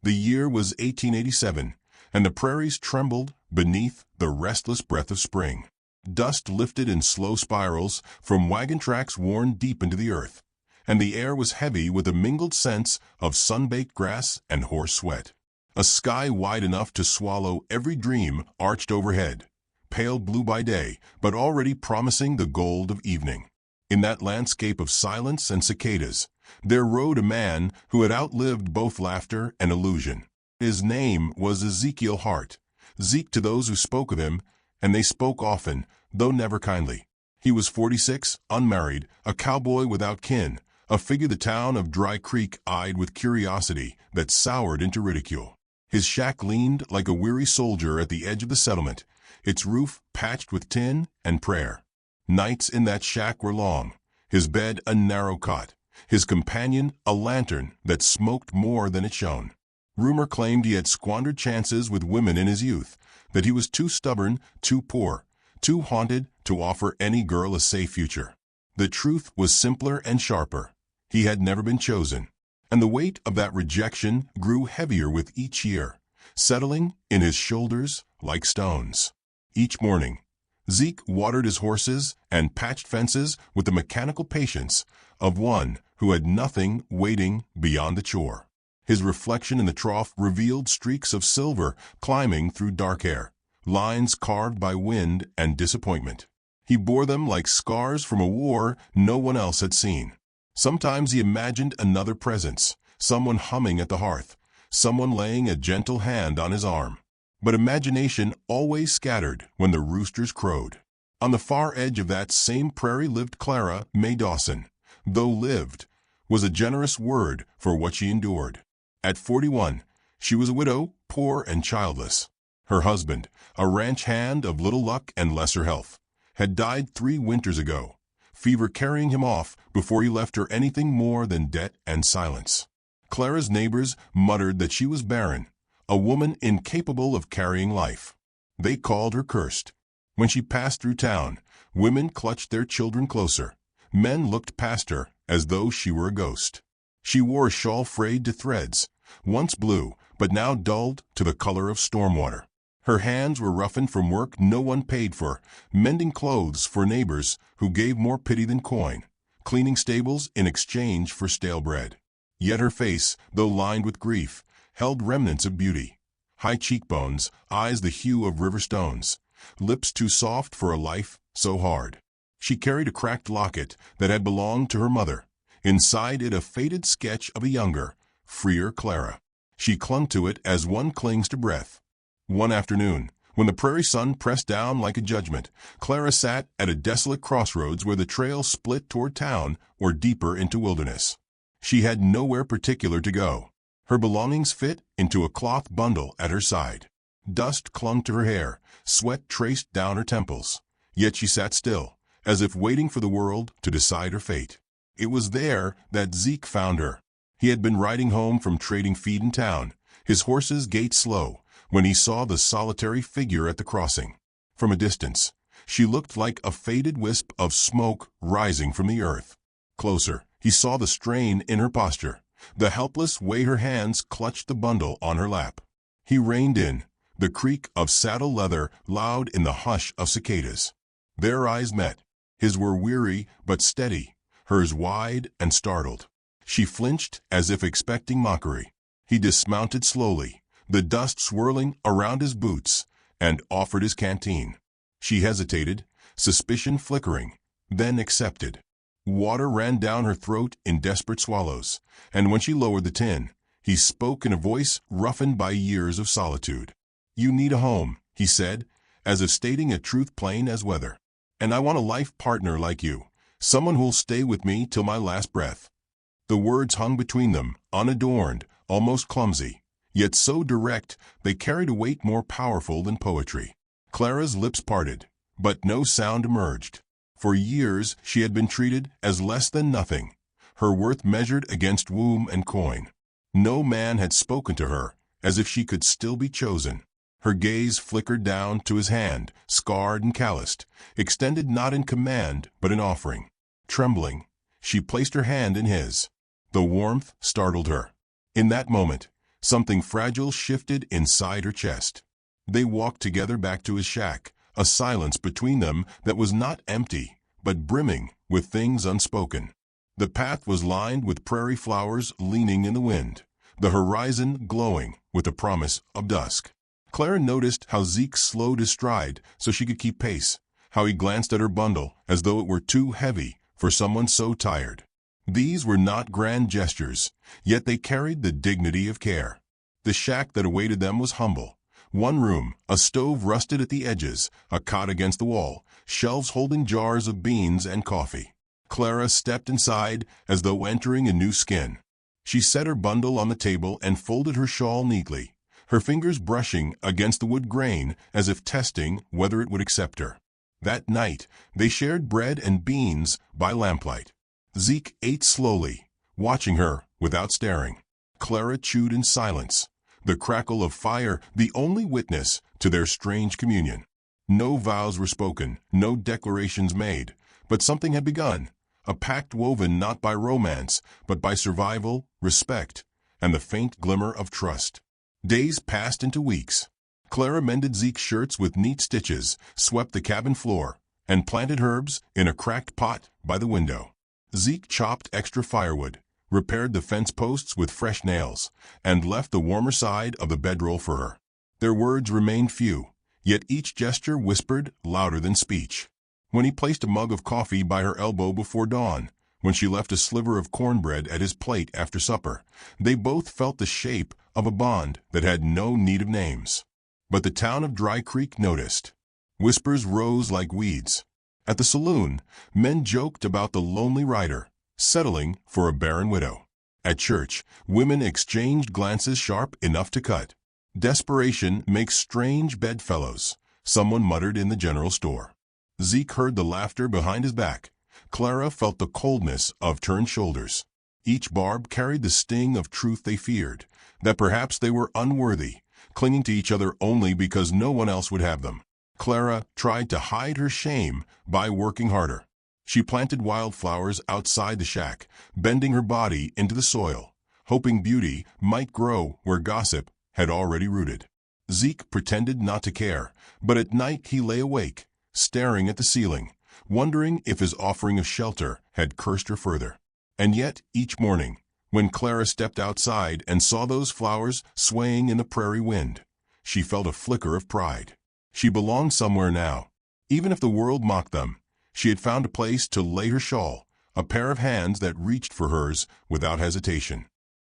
The year was 1887, and the prairies trembled beneath the restless breath of spring. Dust lifted in slow spirals from wagon tracks worn deep into the earth, and the air was heavy with a mingled sense of sun-baked grass and hoarse sweat. A sky wide enough to swallow every dream arched overhead, pale blue by day, but already promising the gold of evening. In that landscape of silence and cicadas, there rode a man who had outlived both laughter and illusion. His name was Ezekiel Hart, Zeke to those who spoke of him, and they spoke often, though never kindly. He was 46, unmarried, a cowboy without kin, a figure the town of Dry Creek eyed with curiosity that soured into ridicule. His shack leaned like a weary soldier at the edge of the settlement, its roof patched with tin and prayer. Nights in that shack were long, his bed a narrow cot, his companion a lantern that smoked more than it shone. Rumor claimed he had squandered chances with women in his youth, that he was too stubborn, too poor, too haunted to offer any girl a safe future. The truth was simpler and sharper. He had never been chosen, and the weight of that rejection grew heavier with each year, settling in his shoulders like stones. Each morning, Zeke watered his horses and patched fences with the mechanical patience of one who had nothing waiting beyond the chore. His reflection in the trough revealed streaks of silver climbing through dark hair, lines carved by wind and disappointment. He bore them like scars from a war no one else had seen. Sometimes he imagined another presence, someone humming at the hearth, someone laying a gentle hand on his arm. But imagination always scattered when the roosters crowed. On the far edge of that same prairie lived Clara Dawson. Though lived was a generous word for what she endured. At 41, she was a widow, poor and childless. Her husband, a ranch hand of little luck and lesser health, had died 3 winters ago, fever carrying him off before he left her anything more than debt and silence. Clara's neighbors muttered that she was barren, a woman incapable of carrying life. They called her cursed. When she passed through town, women clutched their children closer. Men looked past her as though she were a ghost. She wore a shawl frayed to threads, once blue, but now dulled to the color of storm water. Her hands were roughened from work no one paid for, mending clothes for neighbors who gave more pity than coin, cleaning stables in exchange for stale bread. Yet her face, though lined with grief, held remnants of beauty. High cheekbones, eyes the hue of river stones, lips too soft for a life so hard. She carried a cracked locket that had belonged to her mother, inside it a faded sketch of a younger, freer Clara. She clung to it as one clings to breath. One afternoon, when the prairie sun pressed down like a judgment, Clara sat at a desolate crossroads where the trail split toward town or deeper into wilderness. She had nowhere particular to go. Her belongings fit into a cloth bundle at her side. Dust clung to her hair, sweat traced down her temples. Yet she sat still, as if waiting for the world to decide her fate. It was there that Zeke found her. He had been riding home from trading feed in town, his horse's gait slow, when he saw the solitary figure at the crossing. From a distance, she looked like a faded wisp of smoke rising from the earth. Closer, he saw the strain in her posture, the helpless way her hands clutched the bundle on her lap. He reined in, the creak of saddle leather loud in the hush of cicadas. Their eyes met. His were weary but steady, hers wide and startled. She flinched as if expecting mockery. He dismounted slowly, the dust swirling around his boots, and offered his canteen. She hesitated, suspicion flickering, then accepted. Water ran down her throat in desperate swallows, and when she lowered the tin, he spoke in a voice roughened by years of solitude. "You need a home," he said, as if stating a truth plain as weather. "And I want a life partner like you, someone who'll stay with me till my last breath." The words hung between them, unadorned, almost clumsy, yet so direct they carried a weight more powerful than poetry. Clara's lips parted, but no sound emerged. For years she had been treated as less than nothing, her worth measured against womb and coin. No man had spoken to her as if she could still be chosen. Her gaze flickered down to his hand, scarred and calloused, extended not in command but in offering. Trembling, she placed her hand in his. The warmth startled her. In that moment, Something fragile shifted inside her chest. They walked together back to his shack, a silence between them that was not empty, but brimming with things unspoken. The path was lined with prairie flowers leaning in the wind, the horizon glowing with the promise of dusk. Clara noticed how Zeke slowed his stride so she could keep pace, how he glanced at her bundle as though it were too heavy for someone so tired. These were not grand gestures, yet they carried the dignity of care. The shack that awaited them was humble. One room, a stove rusted at the edges, a cot against the wall, shelves holding jars of beans and coffee. Clara stepped inside as though entering a new skin. She set her bundle on the table and folded her shawl neatly, her fingers brushing against the wood grain as if testing whether it would accept her. That night, they shared bread and beans by lamplight. Zeke ate slowly, watching her without staring. Clara chewed in silence, the crackle of fire the only witness to their strange communion. No vows were spoken, no declarations made, but something had begun, a pact woven not by romance, but by survival, respect, and the faint glimmer of trust. Days passed into weeks. Clara mended Zeke's shirts with neat stitches, swept the cabin floor, and planted herbs in a cracked pot by the window. Zeke chopped extra firewood, repaired the fence posts with fresh nails, and left the warmer side of the bedroll for her. Their words remained few, yet each gesture whispered louder than speech. When he placed a mug of coffee by her elbow before dawn, when she left a sliver of cornbread at his plate after supper, they both felt the shape of a bond that had no need of names. But the town of Dry Creek noticed. Whispers rose like weeds. At the saloon, men joked about the lonely rider, settling for a barren widow. At church, women exchanged glances sharp enough to cut. Desperation makes strange bedfellows, someone muttered in the general store. Zeke heard the laughter behind his back. Clara felt the coldness of turned shoulders. Each barb carried the sting of truth they feared, that perhaps they were unworthy, clinging to each other only because no one else would have them. Clara tried to hide her shame by working harder. She planted wildflowers outside the shack, bending her body into the soil, hoping beauty might grow where gossip had already rooted. Zeke pretended not to care, but at night he lay awake, staring at the ceiling, wondering if his offering of shelter had cursed her further. And yet, each morning, when Clara stepped outside and saw those flowers swaying in the prairie wind, she felt a flicker of pride. She belonged somewhere now. Even if the world mocked them, she had found a place to lay her shawl, a pair of hands that reached for hers without hesitation.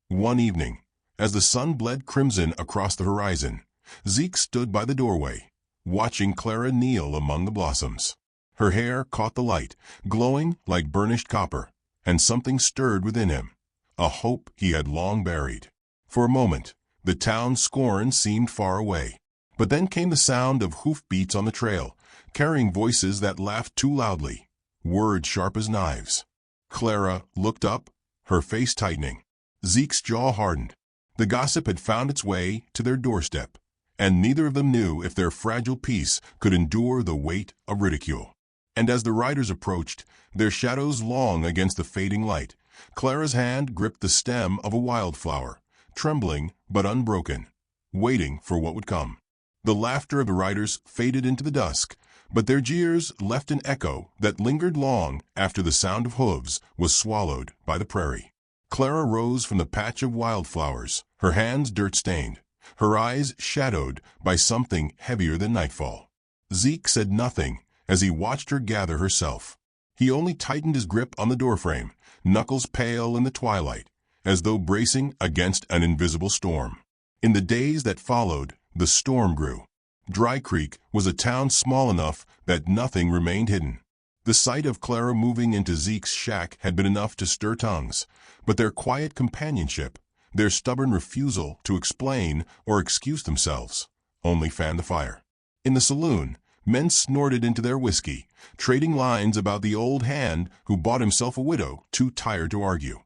One evening, as the sun bled crimson across the horizon, Zeke stood by the doorway, watching Clara kneel among the blossoms. Her hair caught the light, glowing like burnished copper, and something stirred within him, a hope he had long buried. For a moment, the town's scorn seemed far away. But then came the sound of hoofbeats on the trail, carrying voices that laughed too loudly, words sharp as knives. Clara looked up, her face tightening. Zeke's jaw hardened. The gossip had found its way to their doorstep, and neither of them knew if their fragile peace could endure the weight of ridicule. And as the riders approached, their shadows long against the fading light, Clara's hand gripped the stem of a wildflower, trembling but unbroken, waiting for what would come. The laughter of the riders faded into the dusk, but their jeers left an echo that lingered long after the sound of hooves was swallowed by the prairie. Clara rose from the patch of wildflowers, her hands dirt-stained, her eyes shadowed by something heavier than nightfall. Zeke said nothing as he watched her gather herself. He only tightened his grip on the doorframe, knuckles pale in the twilight, as though bracing against an invisible storm. In the days that followed, the storm grew. Dry Creek was a town small enough that nothing remained hidden. The sight of Clara moving into Zeke's shack had been enough to stir tongues, but their quiet companionship, their stubborn refusal to explain or excuse themselves, only fanned the fire. In the saloon, men snorted into their whiskey, trading lines about the old hand who bought himself a widow too tired to argue.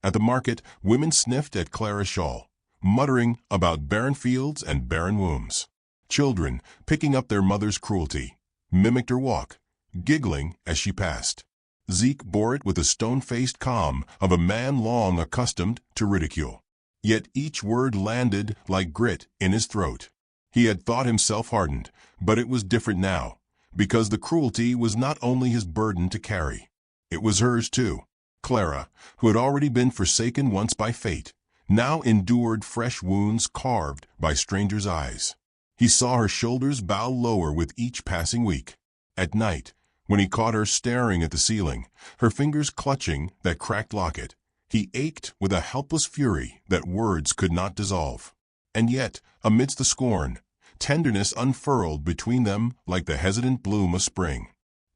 At the market, women sniffed at Clara's shawl, muttering about barren fields and barren wombs. Children, picking up their mother's cruelty, mimicked her walk, giggling as she passed. Zeke bore it with the stone-faced calm of a man long accustomed to ridicule. Yet each word landed like grit in his throat. He had thought himself hardened, but it was different now, because the cruelty was not only his burden to carry. It was hers too. Clara, who had already been forsaken once by fate, now endured fresh wounds carved by strangers' eyes. He saw her shoulders bow lower with each passing week. At night, when he caught her staring at the ceiling, her fingers clutching that cracked locket, he ached with a helpless fury that words could not dissolve. And yet, amidst the scorn, tenderness unfurled between them like the hesitant bloom of spring.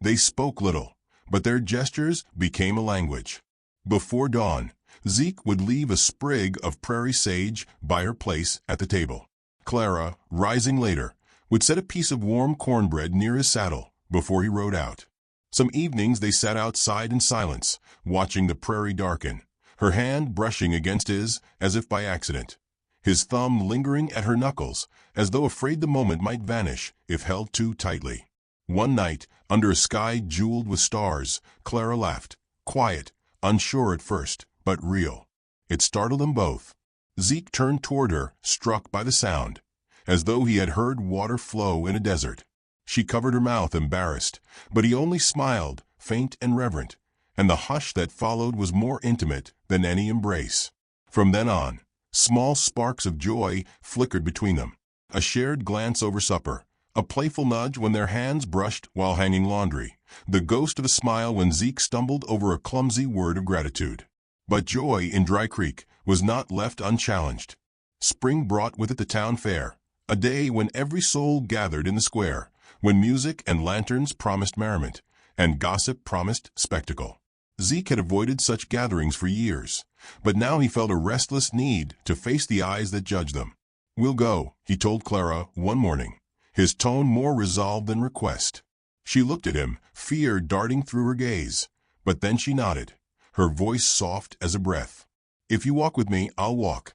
They spoke little, but their gestures became a language. Before dawn, Zeke would leave a sprig of prairie sage by her place at the table. Clara, rising later, would set a piece of warm cornbread near his saddle before he rode out. Some evenings they sat outside in silence, watching the prairie darken, her hand brushing against his as if by accident, his thumb lingering at her knuckles as though afraid the moment might vanish if held too tightly. One night, under a sky jeweled with stars, Clara laughed, quiet, unsure at first, but real. It startled them both. Zeke turned toward her, struck by the sound, as though he had heard water flow in a desert. She covered her mouth, embarrassed, but he only smiled, faint and reverent, and the hush that followed was more intimate than any embrace. From then on, small sparks of joy flickered between them. A shared glance over supper, a playful nudge when their hands brushed while hanging laundry, the ghost of a smile when Zeke stumbled over a clumsy word of gratitude. But joy in Dry Creek was not left unchallenged. Spring brought with it the town fair, a day when every soul gathered in the square, when music and lanterns promised merriment, and gossip promised spectacle. Zeke had avoided such gatherings for years, but now he felt a restless need to face the eyes that judged them. "We'll go," he told Clara one morning, his tone more resolved than request. She looked at him, fear darting through her gaze, but then she nodded, her voice soft as a breath. "If you walk with me, I'll walk."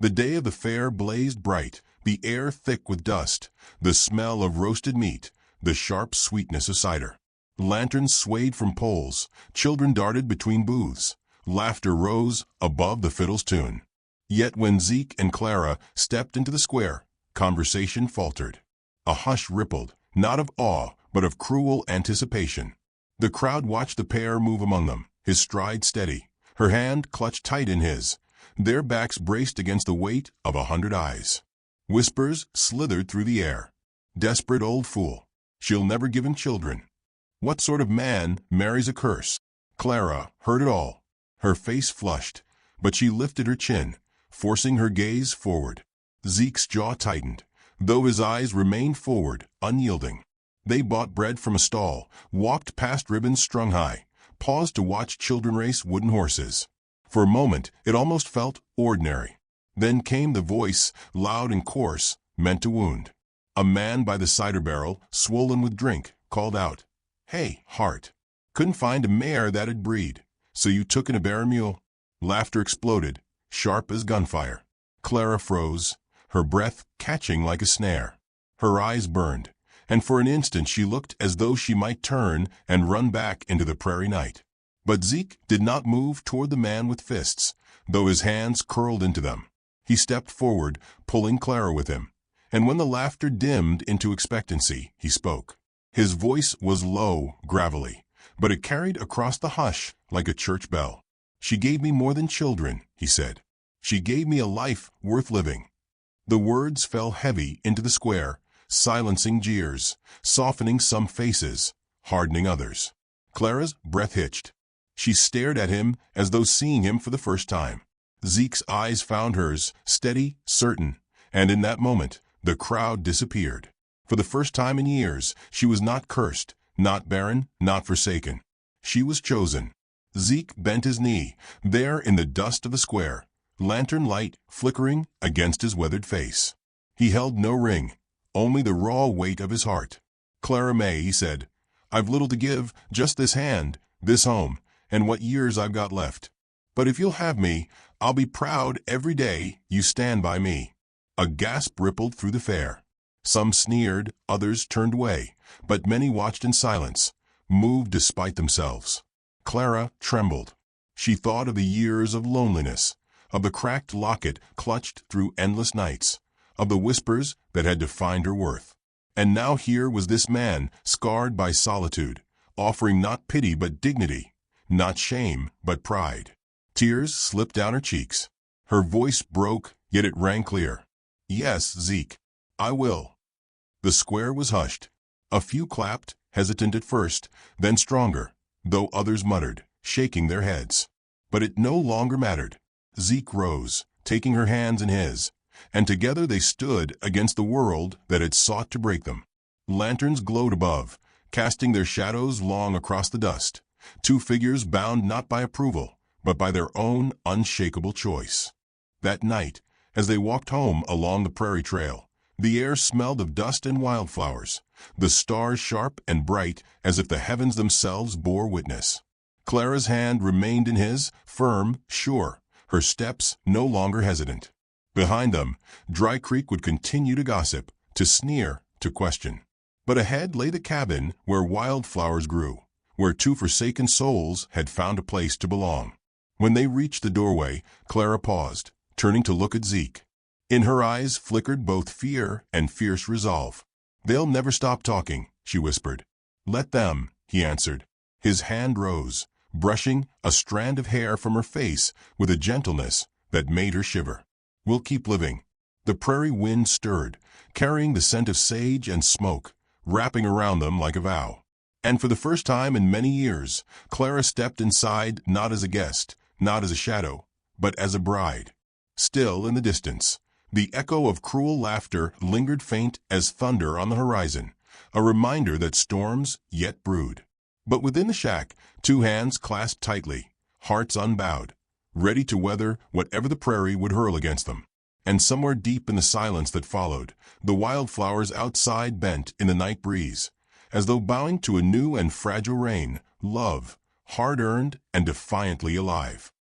The day of the fair blazed bright, the air thick with dust, the smell of roasted meat, the sharp sweetness of cider. Lanterns swayed from poles, children darted between booths, laughter rose above the fiddle's tune. Yet when Zeke and Clara stepped into the square, conversation faltered. A hush rippled, not of awe, but of cruel anticipation. The crowd watched the pair move among them, his stride steady, her hand clutched tight in his, their backs braced against the weight of 100 eyes. Whispers slithered through the air. "Desperate old fool. She'll never give him children. What sort of man marries a curse?" Clara heard it all. Her face flushed, but she lifted her chin, forcing her gaze forward. Zeke's jaw tightened, though his eyes remained forward, unyielding. They bought bread from a stall, walked past ribbons strung high, paused to watch children race wooden horses. For a moment it almost felt ordinary. Then came the voice, loud and coarse, meant to wound. A man by the cider barrel, swollen with drink, called out, "Hey, Hart, couldn't find a mare that'd breed, so you took in a barren mule?" Laughter exploded, sharp as gunfire. Clara froze, her breath catching like a snare. Her eyes burned, and for an instant she looked as though she might turn and run back into the prairie night. But Zeke did not move toward the man with fists, though his hands curled into them. He stepped forward, pulling Clara with him, and when the laughter dimmed into expectancy, he spoke. His voice was low, gravelly, but it carried across the hush like a church bell. "She gave me more than children," he said. "She gave me a life worth living." The words fell heavy into the square, silencing jeers, softening some faces, hardening others. Clara's breath hitched. She stared at him as though seeing him for the first time. Zeke's eyes found hers, steady, certain, and in that moment, the crowd disappeared. For the first time in years, she was not cursed, not barren, not forsaken. She was chosen. Zeke bent his knee, there in the dust of the square, lantern light flickering against his weathered face. He held no ring, only the raw weight of his heart. "Clara May," he said, "I've little to give, just this hand, this home, and what years I've got left. But if you'll have me, I'll be proud every day you stand by me." A gasp rippled through the fair. Some sneered, others turned away, but many watched in silence, moved despite themselves. Clara trembled. She thought of the years of loneliness, of the cracked locket clutched through endless nights, of the whispers that had defined her worth. And now here was this man, scarred by solitude, offering not pity but dignity, not shame but pride. Tears slipped down her cheeks. Her voice broke, yet it rang clear. "Yes, Zeke, I will." The square was hushed. A few clapped, hesitant at first, then stronger, though others muttered, shaking their heads. But it no longer mattered. Zeke rose, taking her hands in his, and together they stood against the world that had sought to break them. Lanterns glowed above, casting their shadows long across the dust, two figures bound not by approval, but by their own unshakable choice. That night, as they walked home along the prairie trail, the air smelled of dust and wildflowers, the stars sharp and bright as if the heavens themselves bore witness. Clara's hand remained in his, firm, sure, her steps no longer hesitant. Behind them, Dry Creek would continue to gossip, to sneer, to question. But ahead lay the cabin where wildflowers grew, where two forsaken souls had found a place to belong. When they reached the doorway, Clara paused, turning to look at Zeke. In her eyes flickered both fear and fierce resolve. "They'll never stop talking," she whispered. "Let them," he answered. His hand rose, brushing a strand of hair from her face with a gentleness that made her shiver. "We'll keep living." The prairie wind stirred, carrying the scent of sage and smoke, wrapping around them like a vow. And for the first time in many years, Clara stepped inside not as a guest, not as a shadow, but as a bride. Still in the distance, the echo of cruel laughter lingered faint as thunder on the horizon, a reminder that storms yet brewed. But within the shack, two hands clasped tightly, hearts unbowed, ready to weather whatever the prairie would hurl against them. And somewhere deep in the silence that followed, the wildflowers outside bent in the night breeze, as though bowing to a new and fragile rain, love, hard-earned and defiantly alive.